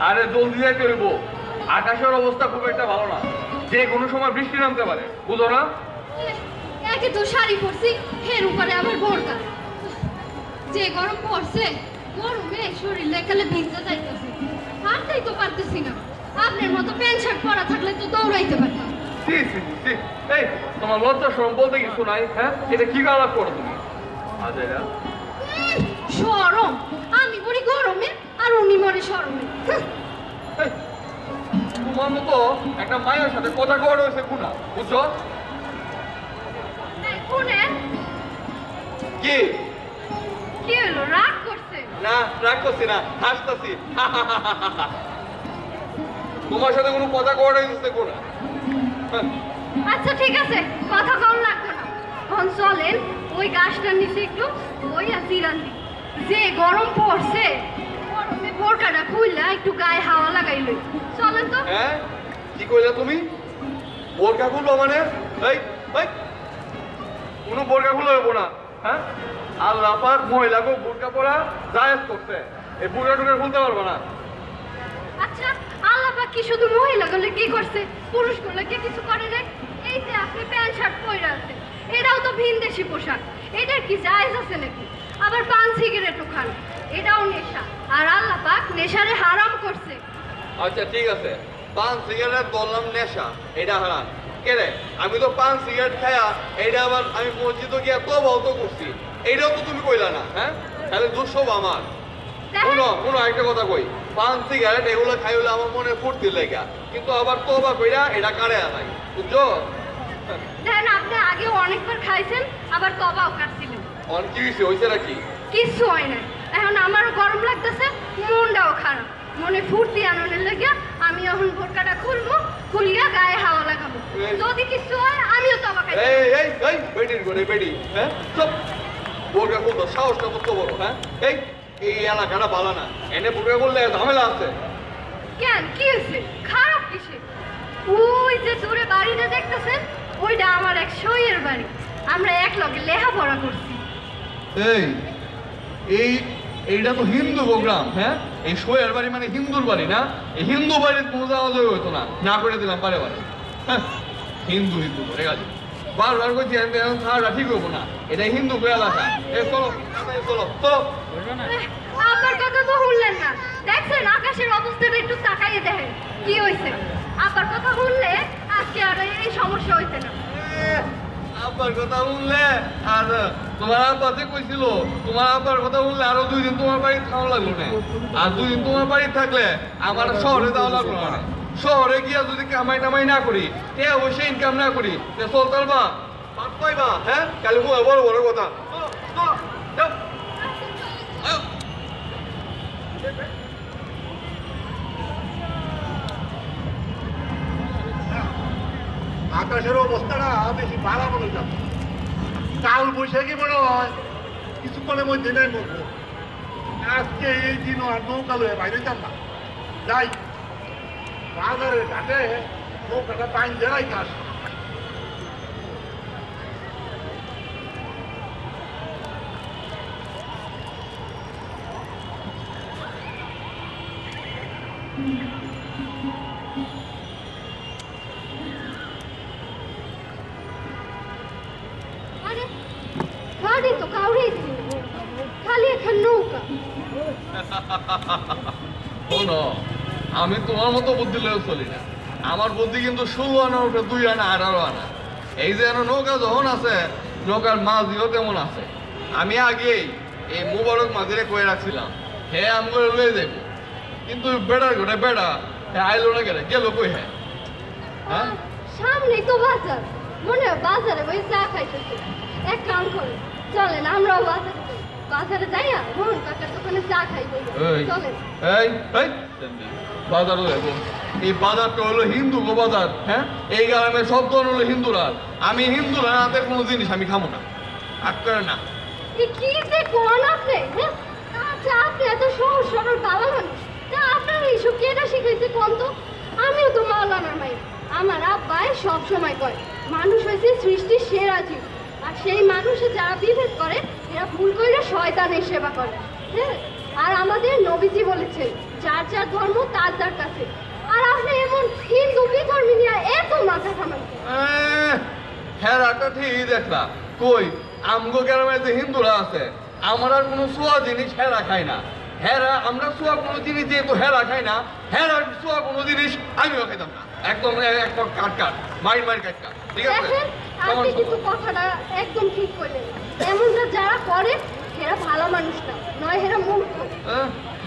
আরে জলদি যাই করব, আকাশের অবস্থা খুব একটা ভালো না, যে কোনো সময় বৃষ্টি নামতে পারে, বুঝো না? একে তো শাড়ি পরছি, এর উপরে আবার বোরকা। যে গরম পড়ছে, গরমে শরীর একালে ভিজতে যাইতেছে, হাঁটতেই তো পারতেছি না। আপনার মতো প্যান্ট শার্ট পরা থাকলে তো দৌড়াইতে পারতাম। এই তোমার লজ্জা শরম বলতে কিছু নাই? হ্যাঁ, এটা কি গালাপ করো তুমি? শরম? আমি পড়ি গরমে আর উনি মরে শরমে। তোমার মতো একটা মায়ের সাথে কথা কওয়া রয়েছে গুণা, বুঝছো? কি কি হলো, রাগ করছে? না, রাগ করছি না, হাসতাছি। তোমার সাথে কোনো কথা কওয়া রয়েছে গুণা। আচ্ছা ঠিক আছে, কথা কম লাগবে না। এখন চলেন ওই গাছটার নিচে একটু ওই জিরান দিই। যে গরম পড়ছে, গরমে বোরকাটা খুললে একটু গায়ে হাওয়া লাগাই লই। চলেন তো। হ্যাঁ, কি কইলা তুমি? বোরকা খুলবো মানে? এই এই কোনো বোরকা খুলে হবো না। হ্যাঁ, আল্লাহ পাক মহিলাকে বোরকা পরা জায়েজ করতে, এই বোরকা টুকা খুলতে পারবো না। আচ্ছা, আল্লাহ পাক কি শুধু মহিলা গুলো কি করছে, পুরুষ গুলো কি কিছু করে রে? এই যে আপনি প্যান্ট শার্ট পরে আছেন, এটাও তো ভিনদেশি পোশাক, এটার কি জায়েজ আছে নাকি? আবার পান সিগারেটও খান, এটাও নেশা, আর আল্লাহ পাক নেশারে হারাম করছে। আচ্ছা ঠিক আছে, পান সিগারেট বললাম নেশা, এটা হারাম। কে রে, আমি তো পান সিগারেট খায়া এইটা আবার আমি মসজিদে গিয়া তওবাও তো করছি, এইটাও তো তুমি কইলা না। হ্যাঁ, তাহলে দোষ সব আমার। কোনো একটা কথা কই, পান সিগারেট এগুলো খাই হলে আমার মনে ফুর্তি লেগা, কিন্তু আবার তওবা কইরা এটা কারে আলাই, বুঝছো? দেখেন, আপনি আগে অনেকবার খাইছেন, আবার তবাও কাটছিলেন। অন কি হয়েছে নাকি? কিছু হয় না, এখন আমারও গরম লাগতেছে, মনটাও খারাপ, মনে ফুর্তি আনন্দের লেগে আমি এখন বোরকাটা খুলবো, খুলিয়া গায়ে হাওয়া লাগাবো। যদি কিছু হয় আমিও তবা খাই। এই এই এই বেডির করে বেডি, হ্যাঁ সব বোরকা খুলতো, সাহসটা কত বড়! হ্যাঁ, এই এলাকাটা ভালো না, এনে বোরকা করলে ঝামেলা আছে। কেন, কি হয়েছে? খারাপ কিসে? ওই যে দূরে বাড়িটা দেখতেছেন, ওইটা আমার এক সইয়ের বাড়ি, আমরা এক লগে লেখাপড়া করছি। এইটা তো হিন্দু প্রোগ্রাম। হ্যাঁ, এই শোয়ের বাড়ি মানে হিন্দুর বাড়ি না, এই হিন্দু বাড়ির কোনো যাওয়া যাবে হতো না, না করে দিলাম বারে বারে। হ্যাঁ, হিন্দু হিন্দু করে গেছে, বারবার করছি এখন খাওয়াটা ঠিক হবো না, এটা হিন্দু এলাকা। চলো চলো চলো। আপনার কথা তো শুনলেন না, দেখছেন আকাশের অবস্থাটা একটু তাকাইয়ে দেখেন কি হয়েছে। আপনার কথা শুনলে আজকে আর এই সমস্যা হইছে না। আব্বার কথা শুনলে আর তোমার আব্বা যে কইছিল, তোমার আব্বার কথা শুনলে আরো 2 দিন তোমার বাড়ি থাকা লাগলো না, আর 2 দিন তোমার বাড়ি থাকলে আমার শহরে যাওয়া লাগলো না। শহরে গিয়া যদি কামাই টামাই না করি, অবশ্যই ইনকাম না করি, চল চলবা পাইবা। হ্যাঁ, কালি বড় বড় কথা। আকাশের অবস্থাটা বেশি ভালো মনে যাবে, কাল বৈশাখী মনে হয় কিছুক্ষণের মধ্যে নেই মরবো। আজকে এই দিন আর নৌকা লয়ে বাইরে যান না, যাই বাজারের ঘাটে নৌকাটা পাইন দেয় কাজ। গাড়ি তো কাউরেই খালি এখন নৌকা। শোনো, আমি তোমার মতো বুদ্ধি লয়ে চলি না, আমার বুদ্ধি কিন্তু 16 আনা উঠে 2 আনা 18 আনা। এই যে নৌকা যখন আছে, নৌকার মাঝিও তেমন আছে। আমি আগেই এই মুবারক মাঝিরে কয়ে রাখছিলাম, হে আমি করে লয়ে যাইব, কিন্তু বেড়ার ঘটে বেড়া আইলো না, গেল কই? হ্যাঁ, সামনেই তো বাজার, মনে হয় বাজারে ওই চা খাইতেছে। এক কাম করে চলেন আমরাও বাজারে যাই, আর মোহন কাকার দোকানে চা খাই। চলেন। বাজারও যাবো, এই বাজারটা হলো হিন্দু গো বাজার। হ্যাঁ, এই গ্রামে সব ধরনের হলো হিন্দুরা, আমি হিন্দুরা হাতে কোনো জিনিস আমি খাবো না, আট করে না। কি যে কোন আপনি? আচ্ছা, আপনি এত সহজ সরল বাবা মানুষ, তা আপনার এইসব কেটা শিখাইছে কোন তো? আমিও তো মাওলানার মাই, আমার আব্বাই সব সময় কয় মানুষ হয়েছে সৃষ্টির সেরা জীব, আর সেই মানুষে যারা বিভেদ করে এরা ভুল করে শয়তানের সেবা করে। হ্যাঁ, আর আমাদের নবীজি বলেছেন যার যার ধর্ম তার তার কাছে। আর আপনি এমন হিন্দু বিধর্মী নিয়ে এত মাথা ঘামান কেন? হেরাটা ঠিকই দেখলাম, কই আমগো গ্রামে যে হিন্দুরা আছে আমার আর কোনো সোয়া জিনিস হেরা খায় না। হেরা আমরা সোয়া কোনো জিনিস যেহেতু হেরা খাই না, হেরা সোয়া কোনো জিনিস আমিও খাইতাম না। একদম একদম কাট কাট মাইর কাট কাট, ঠিক আছে? দেখেন আপনি কিন্তু কথাটা একদম ঠিক করলেন। এমনটা যারা করে এরা ভালো মানুষ না, নয় এরা মূর্খ।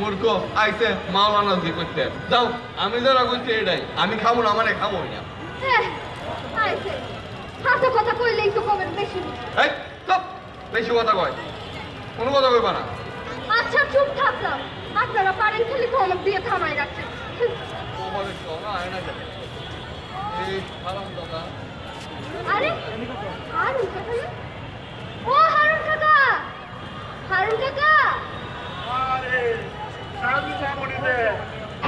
মূর্খ আইসে মাওলানা জি করতে যাও, আমি যারা বলছি এটাই, আমি খাবো না মানে খাবোই না। হ্যাঁ আইছে হাতে কথা কইলেই তো কবেন বেশি। এই চুপ, বেশি কথা কয়, কোনো কথা কইবা না। আচ্ছা চুপ থাকলাম, আপনারা পারেন খালি তো আমার দিয়ে থামাই রাখছেন। তোমাদের সোনা হয় না কেন? এই হারাম দাদা। আরে হারুন কাকা না? ও হারুন কাকা, হারুন কাকা। আরে সাধু সামনে দে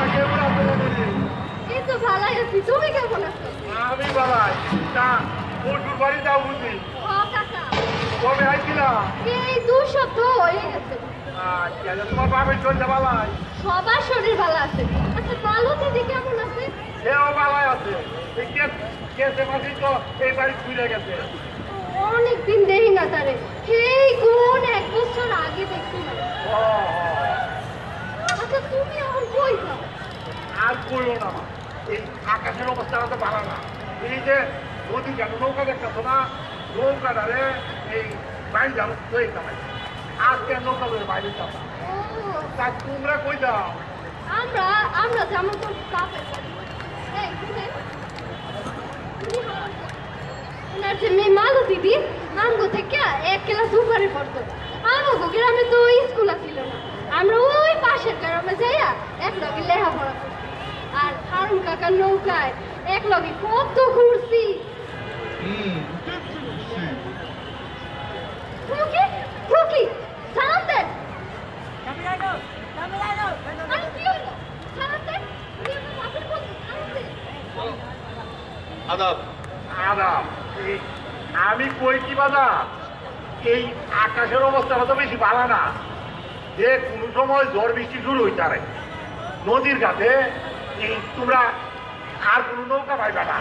আগে বড় বড় এই তো ভালাই আছি, তুমি কেমন আছো? আমি বালাই তা ওটুর বাড়ি যাও বুঝি ও কাকা কবে আইছিলা? এই 2 সপ্তাহ হয়ে গেছে। আচ্ছা তোমার বাপের চলতে বালাই সবার শরীর ভালো আছে। আচ্ছা কালো দিদি কেমন আছে? সেও বালাই আছে। এই কেসে মাসি তো এই বাড়ি ঘুরে গেছে। অনেক দিন দেখি না তারে, এই কোন 1 বছর আগে দেখছিলাম। ও আচ্ছা তুমি এখন কই যাও? আর কইও না মা, এই আকাশের অবস্থা তো ভালো না। এই যে নদী কেন নৌকা দেখতেছো না, নৌকাটারে এই বাইরে যাও হয়ে যাবে। আজকে নৌকা ধরে বাইরে যাও। ও, তা তোমরা কই যাও? আমরা আমরা যেমন তো কাপে এই শুনেন, তুমি হারান কাকা। ওনার যে মেয়ে মালু দিদি আমগো থেকে 1 ক্লাস উপরে পড়তো। আমগো গ্রামে তো স্কুল ছিল না, আমরা ওই পাশের গ্রামে যাইয়া এক লগে লেখাপড়া করছি। আর হারুন কাকার নৌকায় এক লগে কত ঘুরছি। ফুকি ফুকি সালাম দেন। আরে কি হলো? সালাম দেন। কি হলো? বাপের বল সালাম দেন। আদাব। আরাম এই আমি কই কি বাজা, এই আকাশের অবস্থাটা তো বেশি ভালো না। যে কোনো সময় ঝড় বৃষ্টি শুরু হইতে পারে নদীর ঘাটে। এই তোমরা আর কোনো নৌকা পাইবা না।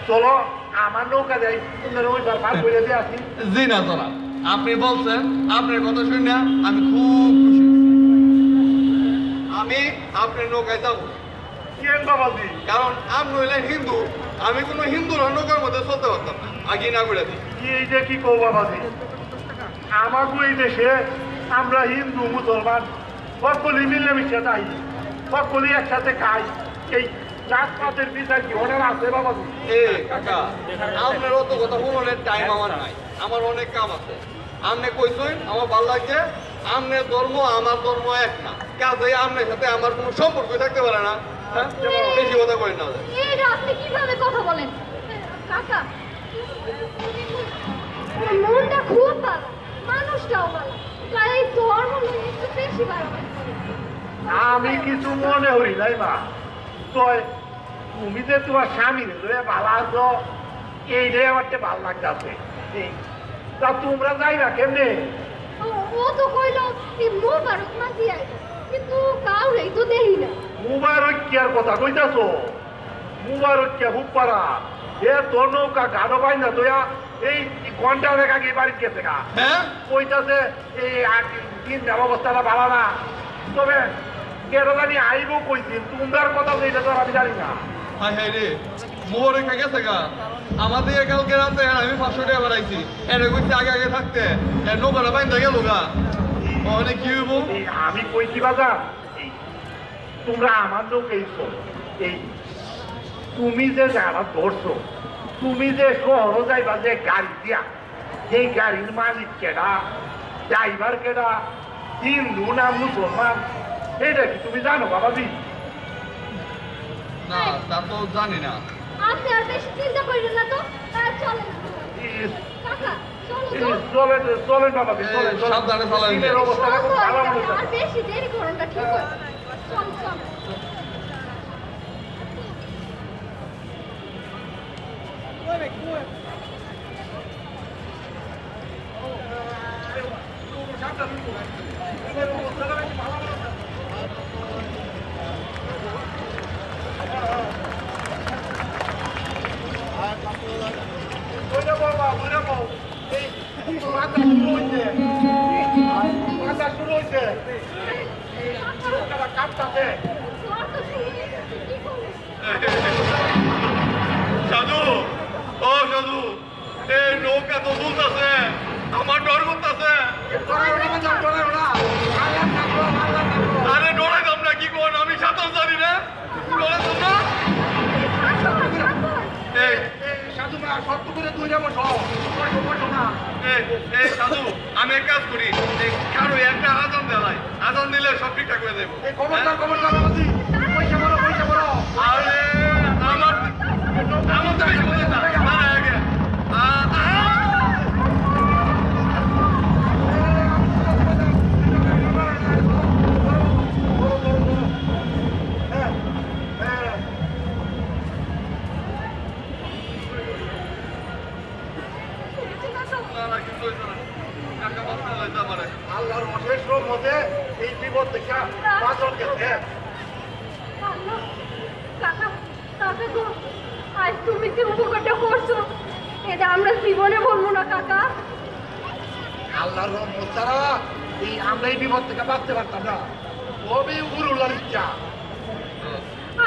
চলো আমার নৌকা যাই, তোমরা ওই পার করে দিয়ে আসি। জি না জনাব, আপনি বলছেন, আপনার কথা শুনে আমি খুব খুশি। আমি আপনার নৌকায় যাব, কেন বাবাজি? কারণ আপনি হইলেন হিন্দু, আমি কোনো হিন্দুর নৌকার মধ্যে চলতে পারতাম না, আগে না করে দিই। এই যে কি কৌ বাবাজি, আমাকে এই দেশে আমরা হিন্দু মুসলমান সকলেই মিলেমিশে যাই, সকলেই একসাথে খাই। এই জাতপাতের বিচার কি ওনার আছে বাবাজি? এ কাকা, আপনার অত কথা বলার টাইম আমার নাই, আমার অনেক কাম আছে। আপনি কইছেন আমার ভালো লাগছে, আপনার ধর্ম আমার ধর্ম এক না, কাজে আপনার সাথে আমার কোনো সম্পর্কই থাকতে পারে না। হ্যাঁ, বেশি কথা কই না। এটা আপনি কিভাবে কথা বলেন কাকা? ওর মনটা খুব ভালো, মানুষটাও ভালো, তাই ধর্ম নিয়ে একটু বেশি বাড়াবাড়ি করে। আমি কিছু মনে হই নাই মা, তো তুমি যে তোমার স্বামীর ভালো আছো এইটাই আমার ভাল লাগতেছে। তা তোমরা যাই না কেমনে? ও তো কইলো এই মোবারক মাঝি আইবে, কিন্তু কাউরেই তো দেখি না। মুবারকিয়ার কথা কইতাছ? মুবারকিয়া খুব পারা এ তোর নৌকা গাড়ো পাই না তোয়া এই ঘন্টা দেখা গিয়ে বাড়ি গেছে গা। হ্যাঁ, কইতাছে এই দিন অবস্থাটা ভালো না, তবে কেন জানি আইব কইছিন, তোমার কথা যেটা তো আমি জানি না। হাই হাই রে, মোবারক খাই গেছে গা। আমাদের কালকে রাতে আমি 500 টাকা বাড়াইছি, এনে কইছে আগে আগে থাকতে, এর নৌকাটা বাইন্দা গেল গা। অনেক কি হইব? এই আমি কইছি বাজার, এই তোমরা আমার লোক এইছো, এই তুমি যে যারা ধরছো, তুমি যে শহর যাইবা যে গাড়ি দিয়া, সেই গাড়ির মালিক কেডা, ড্রাইভার কেডা, হিন্দু না মুসলমান, এটা কি তুমি জানো বাবাজি? না, তা তো জানি না। আপনি আর বেশি চিন্তা করেন না তো, চলেন কাকা, চলো তো। চলেন চলেন বাবাজি, চলেন সাবধানে চালান। দিনের অবস্থাটা খুব ভালো মনে হচ্ছে। আর বেশি দেরি করুন না, ঠিক আছে? চল চল। দিনের অবস্থাটা বেশি ভালো মনে হচ্ছে। কাঁপতাছে নৌকাটা কাঁপতাছে জ্বর তো শুরু হয়ে গেছে, কি করবো? সাধু, ও সাধু, এই নৌকা তো দুলতাছে, আমার ডর করতেছে। আরে ডরাইতাম না, কি কোন আমি সাঁতার জানি না, ডরাইতাম না। এই সাধু মা শক্ত করে তুই যাবো সব না এই সাধু, আমি এক কাজ করি, কারো একটা আজান দেয়, আজান দিলে সব ঠিকঠাক হয়ে যাবো। খবরদার বাবাজি পয়সা বলো আরে আমার তো বেশি বোঝেন না, দাঁড়ায় আগে। না, কিন্তু হইতো না। কাকা বাঁচতে লাগছে আমারে। আল্লাহর অশেষ মতে এই বিপদ থেকে বাঁচন গেছে আল্লাহ, কাকা, কাকা গো, আজ তুমি যে উপকারটা করছো এটা আমরা জীবনে বলবো না কাকা। আল্লাহর রহমত ছাড়া আমরা এই বিপদ থেকে বাঁচতে পারতাম না তবে উগুরুল্লাহর ইচ্ছা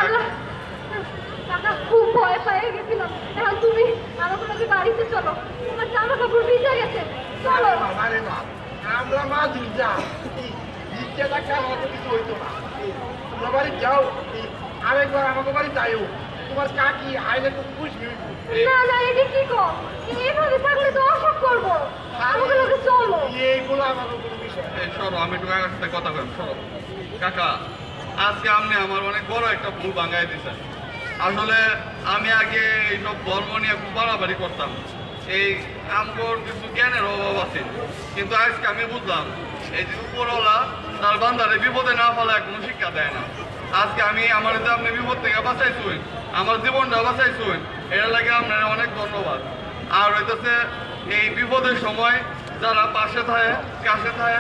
আল্লাহ, কাকা খুব ভয় পেয়ে গেছিলাম। এখন তুমি আমাকে নাকি বাড়িতে চলো, তোমার জামা কাপড় ভিজে গেছে, চলো। আরে না আমরা মা দুইটা ইচ্ছা থাকলে আমাদের কিছু হইতো না তোমরা বাড়ি যাও আরেকবার আমাকে বাড়ি যাইও তোমার কাকি আইলে খুব খুশি হইব না না, এটা কি কো? এইভাবে থাকলে তো অসুখ করবো, আমাকে নাকি চলো। এইগুলো আমাকে কোনো বিষয় না। এই সরো, আমি একটু কাকার সাথে কথা বললাম, সরো। কাকা, আজকে আপনি আমার অনেক বড় একটা ভুল ভাঙাই দিচ্ছেন। আসলে আমি আগে এইসব ধর্ম নিয়ে খুব বাড়াবাড়ি করতাম, এই আমগর কিছু জ্ঞানের অভাব আছে, কিন্তু আজকে আমি বুঝলাম এই যে উপরওয়ালা তার বান্দারে বিপদে না ফেলায় কোনো শিক্ষা দেয় না। আজকে আমি আমার যে আপনি বিপদ থেকে বাঁচাইছুন, আমার জীবনটা বাঁচাইছুন, এটা লাগে আপনার অনেক ধন্যবাদ। আর হইতেছে এই বিপদের সময় যারা পাশে থাকে কাছে থাকে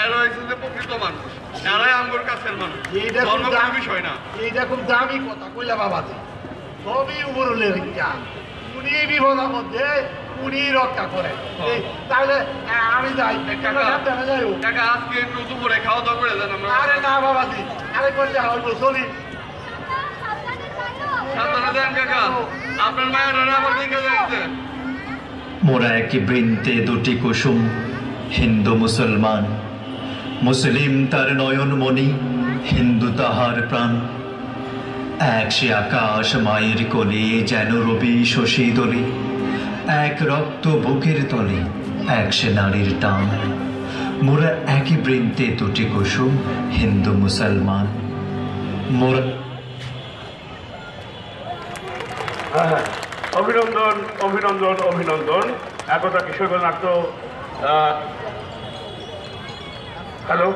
এরা হয়েছে যে প্রকৃত মানুষ, এরাই আমগর কাছের মানুষ, এইটা ধর্ম খুব কোনো দামি বিষয় না। এইটা খুব দামি কথা কইলা বাবাজি সবই উমরুলের ইচ্ছা উনি বিপদের মধ্যে উনি রক্ষা করেন তাহলে আমি যাই কাকা, সাবধানে যাইও কাকা আজকে একটু দুপুরে খাওয়া দাওয়া করে দেন আমরা। আরে না বাবাজি আরেকবার যা হইব চলি সাবধানে যাইও। সাবধানে দেন কাকা, আপনার মায়ের আবার দেখে যাচ্ছে। মোরা এক বৃন্তে দুটি কুসুম, হিন্দু মুসলমান, মুসলিম তার নয়নমণি, হিন্দু তাহার প্রাণ। এক সে আকাশ মায়ের কোলে, যেন রবি শশী দোলে, এক রক্ত বুকের তলে, এক সে নারীর টান। মোরা একই বৃন্তে দুটি কুসুম, হিন্দু মুসলমান। মোরা অভিনন্দন অভিনন্দন অভিনন্দন। একতা কিশোরগঞ্জ নাট্য হ্যালো